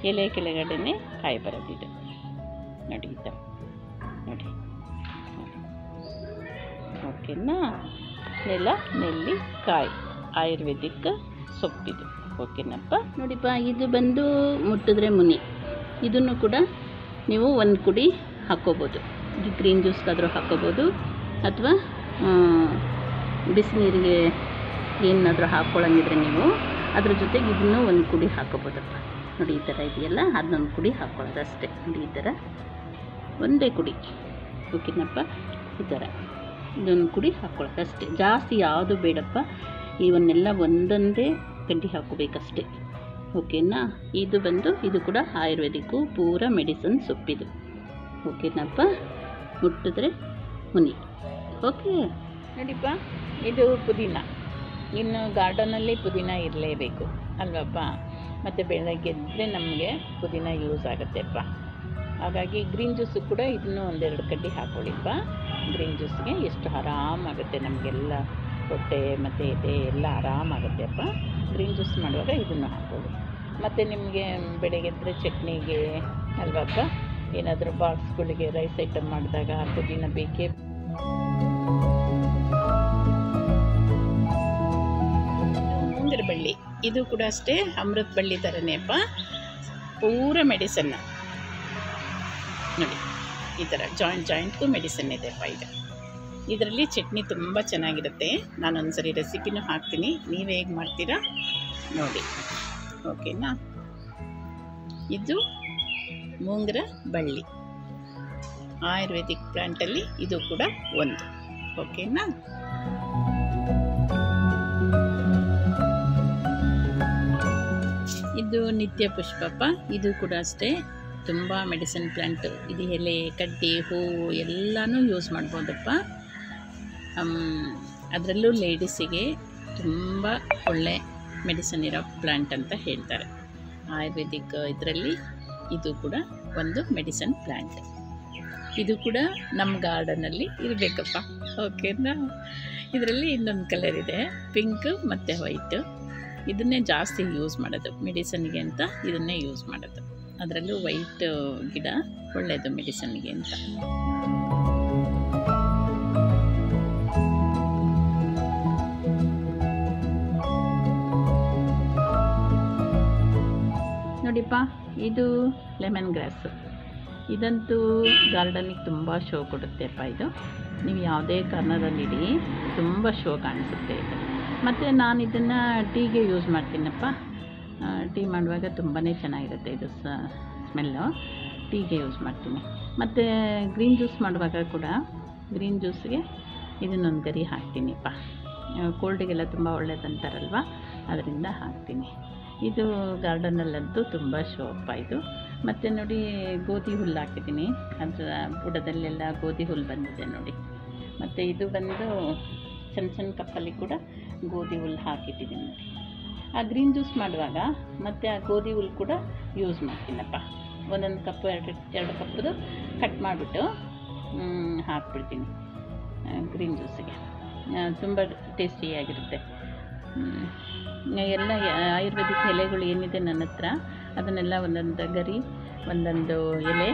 ಎಲೆ ಕೆಳಗಡೆನೇ ಕಾಯಿ ಬರೋದಿದು. ನೋಡಿ, ಈ ಥರ ನೋಡಿ. ಓಕೆನಾ? ನೆಲ ನೆಲ್ಲಿಕಾಯಿ ಆಯುರ್ವೇದಿಕ್ ಸೊಪ್ಪಿದು. ಓಕೆನಪ್ಪ? ನೋಡಿಪ್ಪ, ಇದು ಬಂದು ಮುಟ್ಟಿದ್ರೆ ಮುನಿ. ಇದನ್ನು ಕೂಡ ನೀವು 1 ಕುಡಿ ಹಾಕ್ಕೋಬೋದು. ಗ್ರೀನ್ ಜ್ಯೂಸ್ಗಾದರೂ ಹಾಕ್ಕೋಬೋದು, ಅಥವಾ ಬಿಸಿನೀರಿಗೆ ಏನಾದರೂ ಹಾಕ್ಕೊಳ್ಳಂಗಿದ್ರೆ ನೀವು ಅದ್ರ ಜೊತೆಗೆ ಇದನ್ನು 1 ಕುಡಿ ಹಾಕ್ಕೋಬೋದಪ್ಪ. ನೋಡಿ, ಈ ಥರ ಇದೆಯಲ್ಲ, ಅದನ್ನೊಂದು ಕುಡಿ ಹಾಕ್ಕೊಳ್ಳೋದು ಅಷ್ಟೇ. ನೋಡಿ, ಈ ಥರ ಒಂದೇ ಕುಡಿ. ಓಕೆನಪ್ಪ? ಈ ಥರ ಇದೊಂದು ಕುಡಿ ಹಾಕ್ಕೊಳ್ಳೋದು ಅಷ್ಟೇ. ಜಾಸ್ತಿ ಯಾವುದು ಬೇಡಪ್ಪ. ಇವನ್ನೆಲ್ಲ ಒಂದೊಂದೇ ಗಡ್ಡಿ ಹಾಕೋಬೇಕಷ್ಟೇ. ಓಕೆನಾ? ಇದು ಬಂದು ಇದು ಕೂಡ ಆಯುರ್ವೇದಿಕ್ಕು ಪೂರ ಮೆಡಿಸಿನ್ ಸೊಪ್ಪಿದು. ಓಕೆನಪ್ಪ? ಮುಟ್ಟಿದ್ರೆ ಮುನಿ. ಓಕೆ? ನೋಡಿಪ್ಪ, ಇದು ಪುದೀನ. ಇನ್ನು ಗಾರ್ಡನಲ್ಲಿ ಪುದೀನ ಇರಲೇಬೇಕು ಅಲ್ವಪ್ಪ, ಮತ್ತು ಬೆಳಗ್ಗೆ ಎದ್ದರೆ ನಮಗೆ ಪುದೀನ ಯೂಸ್ ಆಗುತ್ತೆಪ್ಪ. ಹಾಗಾಗಿ ಗ್ರೀನ್ ಜ್ಯೂಸು ಕೂಡ ಇದನ್ನು ಒಂದೆರಡು ಕಡ್ಡಿ ಹಾಕ್ಕೊಳ್ಳಿಪ್ಪ. ಗ್ರೀನ್ ಜ್ಯೂಸ್ಗೆ ಎಷ್ಟು ಆರಾಮಾಗುತ್ತೆ, ನಮಗೆಲ್ಲ ಹೊಟ್ಟೆ ಮತ್ತು ಎದೆ ಎಲ್ಲ ಆರಾಮಾಗುತ್ತೆಪ್ಪ. ಗ್ರೀನ್ ಜ್ಯೂಸ್ ಮಾಡುವಾಗ ಇದನ್ನು ಹಾಕ್ಕೊಳ್ಳಿ. ಮತ್ತು ನಿಮಗೆ ಬೆಳಗ್ಗೆ ಎದ್ದರೆ ಚಟ್ನಿಗೆ ಅಲ್ವಪ್ಪ, ಏನಾದರೂ ಬಾಕ್ಸ್ಗಳಿಗೆ ರೈಸ್ ಐಟಮ್ ಮಾಡಿದಾಗ ಪುದೀನ ಬೇಕೇ. ಮುಂಗರ ಬಳ್ಳಿ ಇದು ಕೂಡ ಅಷ್ಟೇ ಅಮೃತ ಬಳ್ಳಿ ಥರನೇ ಅಪ್ಪ, ಪೂರ ಮೆಡಿಸನ್ನ ನೋಡಿ. ಈ ಥರ ಜಾಯಿಂಟ್ಗೂ ಮೆಡಿಸನ್ ಇದೆಪ್ಪ. ಇದರಲ್ಲಿ ಚಟ್ನಿ ತುಂಬ ಚೆನ್ನಾಗಿರುತ್ತೆ. ನಾನೊಂದು ಸರಿ ರೆಸಿಪಿನೂ ಹಾಕ್ತೀನಿ, ನೀವು ಹೇಗೆ ಮಾಡ್ತೀರಾ ನೋಡಿ, ಓಕೆನಾ. ಇದು ಮುಂಗರ ಬಳ್ಳಿ ಆಯುರ್ವೇದಿಕ್ ಪ್ಲಾಂಟಲ್ಲಿ ಇದು ಕೂಡ ಒಂದು, ಓಕೆನಾ. ಇದು ನಿತ್ಯ ಪುಷ್ಪಪ್ಪ, ಇದು ಕೂಡ ಅಷ್ಟೇ ತುಂಬ ಮೆಡಿಸಿನ್ ಪ್ಲ್ಯಾಂಟು. ಇದು ಎಲೆ, ಕಡ್ಡಿ, ಹೂವು ಎಲ್ಲನೂ ಯೂಸ್ ಮಾಡ್ಬೋದಪ್ಪ. ಅದರಲ್ಲೂ ಲೇಡೀಸಿಗೆ ತುಂಬ ಒಳ್ಳೆ ಮೆಡಿಸಿನ್ ಇರೋ ಪ್ಲ್ಯಾಂಟ್ ಅಂತ ಹೇಳ್ತಾರೆ. ಆಯುರ್ವೇದಿಕ್ ಇದರಲ್ಲಿ ಇದು ಕೂಡ ಒಂದು ಮೆಡಿಸಿನ್ ಪ್ಲ್ಯಾಂಟ್. ಇದು ಕೂಡ ನಮ್ಮ ಗಾರ್ಡನಲ್ಲಿ ಇರಬೇಕಪ್ಪ, ಓಕೆನಾ. ಇದರಲ್ಲಿ ಇನ್ನೊಂದು ಕಲರ್ ಇದೆ, ಪಿಂಕ್ ಮತ್ತು ವೈಟು. ಇದನ್ನೇ ಜಾಸ್ತಿ ಯೂಸ್ ಮಾಡೋದು ಮೆಡಿಸನ್ಗೆ ಅಂತ, ಇದನ್ನೇ ಯೂಸ್ ಮಾಡೋದು. ಅದರಲ್ಲೂ ವೈಟ್ ಗಿಡ ಒಳ್ಳೆಯದು ಮೆಡಿಸನ್ಗೆ ಅಂತ. ನೋಡಿಪ್ಪ, ಇದು ಲೆಮನ್ ಗ್ರಾಸು. ಇದಂತೂ ಗಾರ್ಡನಿಗೆ ತುಂಬ ಶೋ ಕೊಡುತ್ತೆಪ್ಪ. ಇದು ನೀವು ಯಾವುದೇ ಕಾರ್ನರಲ್ಲಿಡಿ ತುಂಬ ಶೋ ಕಾಣಿಸುತ್ತೆ ಇದು. ಮತ್ತು ನಾನು ಇದನ್ನು ಟೀಗೆ ಯೂಸ್ ಮಾಡ್ತೀನಪ್ಪ. ಟೀ ಮಾಡುವಾಗ ತುಂಬಾ ಚೆನ್ನಾಗಿರುತ್ತೆ ಇದು ಸ್ಮೆಲ್ಲು. ಟೀಗೆ ಯೂಸ್ ಮಾಡ್ತೀನಿ. ಮತ್ತು ಗ್ರೀನ್ ಜ್ಯೂಸ್ ಮಾಡುವಾಗ ಕೂಡ ಗ್ರೀನ್ ಜ್ಯೂಸ್ಗೆ ಇದನ್ನೊಂದು ಗರಿ ಹಾಕ್ತೀನಿಪ್ಪ. ಕೋಲ್ಡಿಗೆಲ್ಲ ತುಂಬ ಒಳ್ಳೆಯದಂತಾರಲ್ವ, ಅದರಿಂದ ಹಾಕ್ತೀನಿ. ಇದು ಗಾರ್ಡನಲ್ಲಂತೂ ತುಂಬ ಶೋ ಅಪ್ಪ ಇದು. ಮತ್ತು ನೋಡಿ, ಗೋಧಿ ಹುಲ್ಲು ಹಾಕಿದ್ದೀನಿ, ಅದರ ಬುಡದಲ್ಲೆಲ್ಲ ಗೋಧಿ ಹುಲ್ಲು ಬಂದಿದೆ ನೋಡಿ. ಮತ್ತು ಇದು ಬಂದು ಸಣ್ಣ ಸಣ್ಣ ಕಪ್ಪಲ್ಲಿ ಕೂಡ ಗೋಧಿ ಹುಲ್ಲು ಹಾಕಿಟ್ಟಿದ್ದೀನಿ ನೋಡಿ. ಆ ಗ್ರೀನ್ ಜ್ಯೂಸ್ ಮಾಡುವಾಗ ಮತ್ತು ಆ ಗೋಧಿ ಹುಲ್ಲು ಕೂಡ ಯೂಸ್ ಮಾಡ್ತೀನಪ್ಪ. ಒಂದೊಂದು ಕಪ್ಪು ಎರಡು ಕಪ್ಪದು ಕಟ್ ಮಾಡಿಬಿಟ್ಟು ಹಾಕ್ಬಿಡ್ತೀನಿ ಗ್ರೀನ್ ಜ್ಯೂಸಿಗೆ. ತುಂಬ ಟೇಸ್ಟಿಯಾಗಿರುತ್ತೆ. ಎಲ್ಲ ಆಯುರ್ವೇದಿಕ್ ಎಲೆಗಳು ಏನಿದೆ ನನ್ನ ಹತ್ರ, ಅದನ್ನೆಲ್ಲ ಒಂದೊಂದು ಗರಿ, ಒಂದೊಂದು ಎಲೆ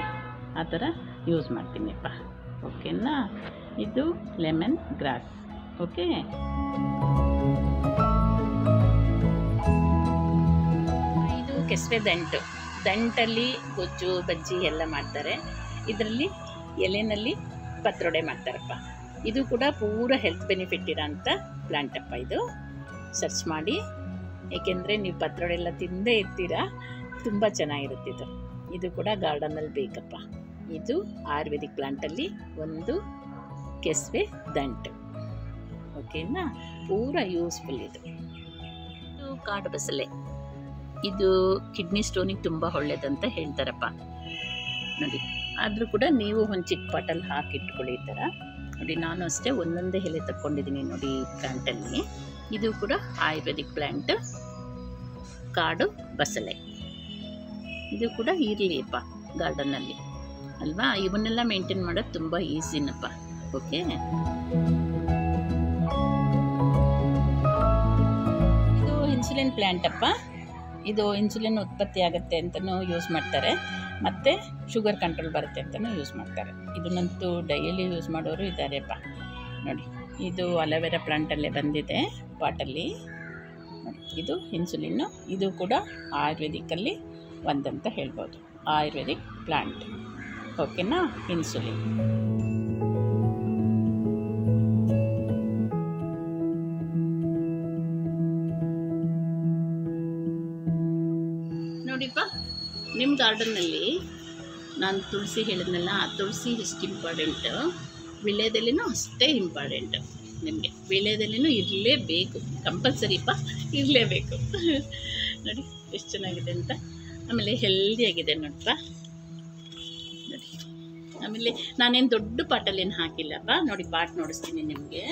ಆ ಥರ ಯೂಸ್ ಮಾಡ್ತೀನಿಪ್ಪ, ಓಕೆನಾ. ಇದು ಲೆಮನ್ ಗ್ರಾಸ್, ಓಕೆ. ಇದು ಕೆಸುವೆ ದಂಟಲ್ಲಿ ಗೊಜ್ಜು ಬಜ್ಜಿ ಎಲ್ಲ ಮಾಡ್ತಾರೆ. ಇದರಲ್ಲಿ ಎಲೆನಲ್ಲಿ ಪತ್ರೊಡೆ ಮಾಡ್ತಾರಪ್ಪ. ಇದು ಕೂಡ ಪೂರ ಹೆಲ್ತ್ ಬೆನಿಫಿಟ್ ಇರೋಂಥ ಪ್ಲಾಂಟಪ್ಪ. ಇದು ಸರ್ಚ್ ಮಾಡಿ, ಏಕೆಂದರೆ ನೀವು ಪತ್ರೊಡೆ ಎಲ್ಲ ತಿಂದೇ ಇರ್ತೀರಾ, ತುಂಬ ಚೆನ್ನಾಗಿರುತ್ತೆ ಇದು. ಇದು ಕೂಡ ಗಾರ್ಡನಲ್ಲಿ ಬೇಕಪ್ಪ. ಇದು ಆಯುರ್ವೇದಿಕ್ ಪ್ಲಾಂಟಲ್ಲಿ ಒಂದು ಕೆಸುವೆ ದಂಟು, ಓಕೆನಾ. ಪೂರ ಯೂಸ್ಫುಲ್ ಇದು. ಇದು ಕಾಡು ಬಸಳೆ. ಇದು ಕಿಡ್ನಿ ಸ್ಟೋನಿಗೆ ತುಂಬ ಒಳ್ಳೇದಂತ ಹೇಳ್ತಾರಪ್ಪ ನೋಡಿ. ಆದರೂ ಕೂಡ ನೀವು ಒಂದು ಚಿಕ್ಕ ಪಾಟಲ್ಲಿ ಹಾಕಿಟ್ಕೊಳ್ಳಿ ಈ ಥರ ನೋಡಿ. ನಾನು ಅಷ್ಟೇ ಒಂದೊಂದೇ ಎಲೆ ತಗೊಂಡಿದ್ದೀನಿ ನೋಡಿ ಪ್ಲ್ಯಾಂಟಲ್ಲಿ. ಇದು ಕೂಡ ಆಯುರ್ವೇದಿಕ್ ಪ್ಲ್ಯಾಂಟ್, ಕಾಡು ಬಸಳೆ. ಇದು ಕೂಡ ಇರಲಿಯಪ್ಪ ಗಾರ್ಡನ್ನಲ್ಲಿ ಅಲ್ವಾ. ಇವನ್ನೆಲ್ಲ ಮೇಂಟೈನ್ ಮಾಡೋದು ತುಂಬ ಈಸಿನಪ್ಪ, ಓಕೆ. ಇದು ಇನ್ಸುಲಿನ್ ಪ್ಲ್ಯಾಂಟಪ್ಪ. ಇದು ಇನ್ಸುಲಿನ್ ಉತ್ಪತ್ತಿ ಆಗುತ್ತೆ ಅಂತಲೂ ಯೂಸ್ ಮಾಡ್ತಾರೆ, ಮತ್ತು ಶುಗರ್ ಕಂಟ್ರೋಲ್ ಬರುತ್ತೆ ಅಂತಲೂ ಯೂಸ್ ಮಾಡ್ತಾರೆ. ಇದನ್ನಂತೂ ಡೈಲಿ ಯೂಸ್ ಮಾಡೋರು ಇದ್ದಾರೆಪ್ಪ ನೋಡಿ. ಇದು ಅಲೋವೆರಾ ಪ್ಲಾಂಟಲ್ಲೇ ಬಂದಿದೆ ಪಾಟಲ್ಲಿ ನೋಡಿ. ಇದು ಇನ್ಸುಲಿನ್ನು. ಇದು ಕೂಡ ಆಯುರ್ವೇದಿಕ್ಕಲ್ಲಿ ಒಂದಂತ ಹೇಳ್ಬೋದು, ಆಯುರ್ವೇದಿಕ್ ಪ್ಲಾಂಟ್, ಓಕೆನಾ. ಇನ್ಸುಲಿನ್ ನೋಡಿಪ್ಪ. ನಿಮ್ಮ ಗಾರ್ಡನ್ನಲ್ಲಿ ನಾನು ತುಳಸಿ ಹೇಳಿದ್ನಲ್ಲ, ಆ ತುಳಸಿ ಎಷ್ಟು ಇಂಪಾರ್ಟೆಂಟು, ವೀಳ್ಯದೆಲೆನೂ ಅಷ್ಟೇ ಇಂಪಾರ್ಟೆಂಟು. ನಿಮಗೆ ವೀಳ್ಯದೆಲೆನೂ ಇರಲೇಬೇಕು, ಕಂಪಲ್ಸರಿಪ್ಪ, ಇರಲೇಬೇಕು ನೋಡಿ ಎಷ್ಟು ಚೆನ್ನಾಗಿದೆ ಅಂತ. ಆಮೇಲೆ ಹೆಲ್ದಿಯಾಗಿದೆ ನೋಡಪ್ಪ ನೋಡಿ. ಆಮೇಲೆ ನಾನೇನು ದೊಡ್ಡ ಪಾಟಲ್ಲೇನು ಹಾಕಿಲ್ಲಪ್ಪ ನೋಡಿ. ಪಾಟ್ ನೋಡಿಸ್ತೀನಿ ನಿಮಗೆ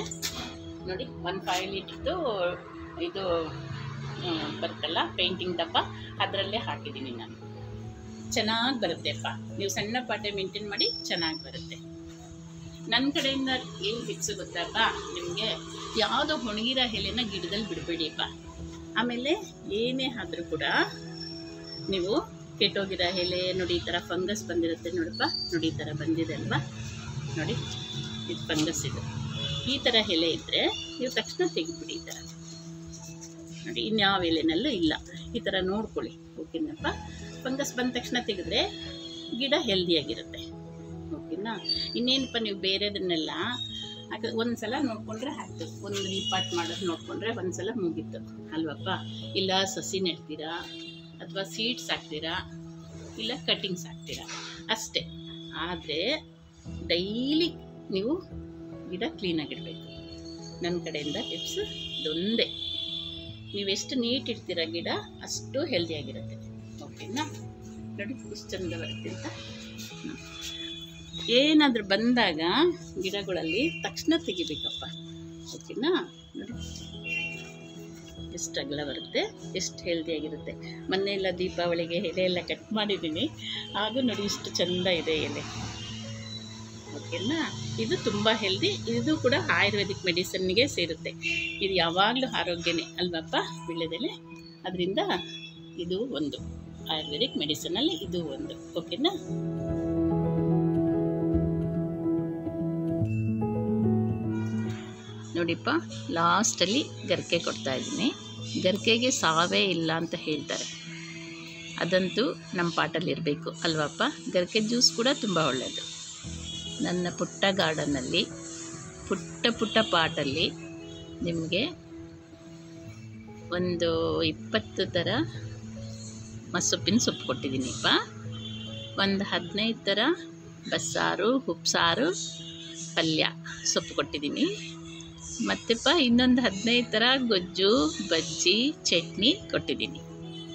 ನೋಡಿ. 1 5 ಲೀಟ್ರದ್ದು ಇದು ಬರುತ್ತಲ್ಲ ಪೇಂಟಿಂಗ್ ಡಬ್ಬ, ಅದರಲ್ಲೇ ಹಾಕಿದ್ದೀನಿ ನಾನು. ಚೆನ್ನಾಗಿ ಬರುತ್ತೆಪ್ಪ, ನೀವು ಸಣ್ಣ ಪಾಟೆ ಮೇಂಟೈನ್ ಮಾಡಿ ಚೆನ್ನಾಗಿ ಬರುತ್ತೆ. ನನ್ನ ಕಡೆಯಿಂದ ಏನು ಟಿಪ್ಸ್ ಗೊತ್ತಪ್ಪ ನಿಮಗೆ, ಯಾವುದೋ ಒಣಗಿರೋ ಎಲೆನ ಗಿಡದಲ್ಲಿ ಬಿಡಬೇಡಿಪ್ಪ. ಆಮೇಲೆ ಏನೇ ಆದರೂ ಕೂಡ ನೀವು ಕೆಟ್ಟೋಗಿರೋ ಎಲೆ ನೋಡಿ, ಈ ಥರ ಫಂಗಸ್ ಬಂದಿರುತ್ತೆ ನೋಡಪ್ಪ, ನೋಡಿ ಈ ಥರ ಬಂದಿದೆ ಅಲ್ವಾ, ನೋಡಿ ಇದು ಫಂಗಸ್ ಇದು. ಈ ಥರ ಎಲೆ ಇದ್ದರೆ ನೀವು ತಕ್ಷಣ ತೆಗೆದುಬಿಡಿ. ಈ ಥರ ನೋಡಿ, ಇನ್ಯಾವ ಎಲೆನಲ್ಲೂ ಇಲ್ಲ, ಈ ಥರ ನೋಡ್ಕೊಳ್ಳಿ. ಓಕೆನಪ್ಪ, ಫಂಗಸ್ ಬಂದ ತಕ್ಷಣ ತೆಗೆದ್ರೆ ಗಿಡ ಹೆಲ್ದಿಯಾಗಿರುತ್ತೆ. ಓಕೆನಾ. ಇನ್ನೇನಪ್ಪ ನೀವು ಬೇರೆದನ್ನೆಲ್ಲ ಒಂದು ಸಲ ನೋಡಿಕೊಂಡ್ರೆ ಆಯ್ತು, ಒಂದು ರೀಪಾಟ್ ಮಾಡೋದು ನೋಡಿಕೊಂಡ್ರೆ ಒಂದು ಸಲ ಮುಗೀತು ಅಲ್ವಪ್ಪ. ಇಲ್ಲ ಸಸಿ ನೆಡ್ತೀರಾ, ಅಥವಾ ಸೀಡ್ಸ್ ಹಾಕ್ತೀರಾ, ಇಲ್ಲ ಕಟ್ಟಿಂಗ್ಸ್ ಹಾಕ್ತೀರಾ ಅಷ್ಟೇ. ಆದರೆ ಡೈಲಿ ನೀವು ಗಿಡ ಕ್ಲೀನಾಗಿಡಬೇಕು. ನನ್ನ ಕಡೆಯಿಂದ ಟಿಪ್ಸ್ ಇದೊಂದೇ. ನೀವೆಷ್ಟು ನೀಟ್ ಇಡ್ತೀರ ಗಿಡ ಅಷ್ಟು ಹೆಲ್ದಿಯಾಗಿರುತ್ತೆ. ಓಕೆನಾ. ನೋಡಿ ಇಷ್ಟು ಚಂದ ಬರುತ್ತೆ ಅಂತ. ಏನಾದರೂ ಬಂದಾಗ ಗಿಡಗಳಲ್ಲಿ ತಕ್ಷಣ ತೆಗಿಬೇಕಪ್ಪ. ಓಕೆನಾ. ನೋಡಿ ಎಷ್ಟು ಅಗಲ ಬರುತ್ತೆ, ಎಷ್ಟು ಹೆಲ್ದಿಯಾಗಿರುತ್ತೆ. ಮೊನ್ನೆ ಎಲ್ಲ ದೀಪಾವಳಿಗೆ ಎಲೆ ಎಲ್ಲ ಕಟ್ ಮಾಡಿದ್ದೀನಿ, ಹಾಗೂ ನೋಡಿ ಇಷ್ಟು ಚೆಂದ ಇದೆ ಎಲೆ. ಓಕೆನಾ. ಇದು ತುಂಬ ಹೆಲ್ದಿ. ಇದು ಕೂಡ ಆಯುರ್ವೇದಿಕ್ ಮೆಡಿಸನ್ಗೆ ಸೇರುತ್ತೆ. ಇದು ಯಾವಾಗಲೂ ಆರೋಗ್ಯನೇ ಅಲ್ವಪ್ಪ, ವೀಳ್ಯದೆಲೆ. ಅದರಿಂದ ಇದು ಒಂದು ಆಯುರ್ವೇದಿಕ್ ಮೆಡಿಸನಲ್ಲಿ ಇದು ಒಂದು. ಓಕೆನಾ. ನೋಡಿಪ್ಪ, ಲಾಸ್ಟಲ್ಲಿ ಗರಿಕೆ ಕೊಡ್ತಾಯಿದ್ದೀನಿ. ಗರಿಕೆಗೆ ಸಾವೇ ಇಲ್ಲ ಅಂತ ಹೇಳ್ತಾರೆ, ಅದಂತೂ ನಮ್ಮ ಪಾಟಲ್ಲಿ ಇರಬೇಕು ಅಲ್ವಪ್ಪ. ಗರಿಕೆ ಜ್ಯೂಸ್ ಕೂಡ ತುಂಬ ಒಳ್ಳೆಯದು. ನನ್ನ ಪುಟ್ಟ ಗಾರ್ಡನ್ನಲ್ಲಿ ಪುಟ್ಟ ಪಾಟಲ್ಲಿ ನಿಮಗೆ ಒಂದು 20 ಥರ ಮಸೊಪ್ಪಿನ ಸೊಪ್ಪು ಕೊಟ್ಟಿದ್ದೀನಿಪ್ಪ. ಒಂದು 15 ಥರ ಬಸ್ಸಾರು, ಉಪ್ಸಾರು, ಪಲ್ಯ ಸೊಪ್ಪು ಕೊಟ್ಟಿದ್ದೀನಿ. ಮತ್ತಪ್ಪ ಇನ್ನೊಂದು 15 ಥರ ಗೊಜ್ಜು, ಬಜ್ಜಿ, ಚಟ್ನಿ ಕೊಟ್ಟಿದ್ದೀನಿ.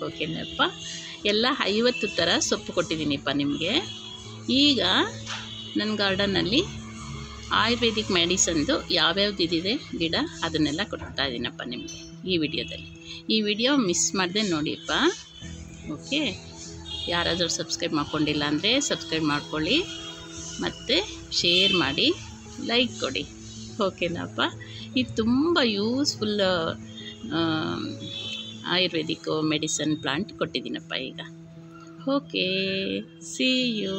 ಓಕೆನಪ್ಪ. ಎಲ್ಲ 50 ಥರ ಸೊಪ್ಪು ಕೊಟ್ಟಿದ್ದೀನಿಪ್ಪ ನಿಮಗೆ. ಈಗ ನನ್ನ ಗಾರ್ಡನ್ನಲ್ಲಿ ಆಯುರ್ವೇದಿಕ್ ಮೆಡಿಸನ್ದು ಯಾವ್ಯಾವ್ದಿದೆ ಗಿಡ ಅದನ್ನೆಲ್ಲ ಕೊಡ್ತಾ ಇದ್ದೀನಪ್ಪ ನಿಮಗೆ ಈ ವಿಡಿಯೋದಲ್ಲಿ. ಈ ವಿಡಿಯೋ ಮಿಸ್ ಮಾಡದೆ ನೋಡಿಪ್ಪ. ಓಕೆ. ಯಾರಾದರೂ ಸಬ್ಸ್ಕ್ರೈಬ್ ಮಾಡ್ಕೊಂಡಿಲ್ಲ ಅಂದರೆ ಸಬ್ಸ್ಕ್ರೈಬ್ ಮಾಡ್ಕೊಳ್ಳಿ, ಮತ್ತು ಶೇರ್ ಮಾಡಿ, ಲೈಕ್ ಕೊಡಿ. ಓಕೆನಪ್ಪ. ಇದು ತುಂಬ ಯೂಸ್ಫುಲ್ ಆಯುರ್ವೇದಿಕ್ ಮೆಡಿಸನ್ ಪ್ಲಾಂಟ್ ಕೊಟ್ಟಿದ್ದೀನಪ್ಪ ಈಗ. Okay, see you.